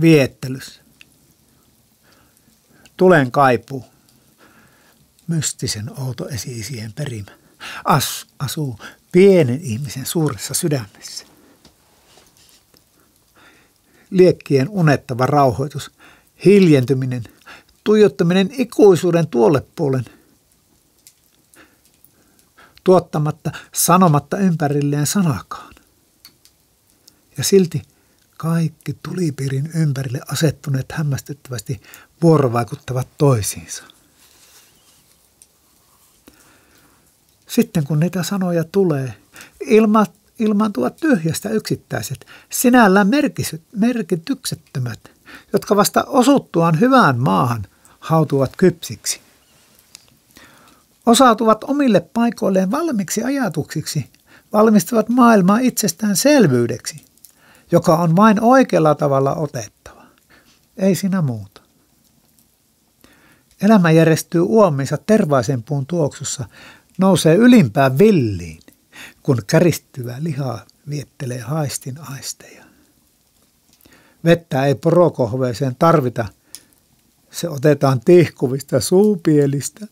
viettelys. Tulen kaipuu, mystisen outo esi-isien perimä, asuu pienen ihmisen suuressa sydämessä. Liekkien unettava rauhoitus, hiljentyminen, tuijottaminen ikuisuuden tuolle puolen, tuottamatta, sanomatta ympärilleen sanakaan. Ja silti kaikki tulipiirin ympärille asettuneet hämmästyttävästi vuorovaikuttavat toisiinsa. Sitten kun niitä sanoja tulee, ilmaantuvat tyhjästä yksittäiset, sinällään merkityksettömät, jotka vasta osuttuaan hyvään maahan hautuvat kypsiksi. Osautuvat omille paikoilleen valmiiksi ajatuksiksi, valmistavat maailmaa itsestäänselvyydeksi, joka on vain oikealla tavalla otettava. Ei siinä muuta. Elämä järjestyy uomiinsa tervaisen puun tuoksussa, nousee ylimpään villiin, kun käristyvä liha viettelee haistin aisteja. Vettä ei porokohveeseen tarvita, se otetaan tihkuvista suupielistä.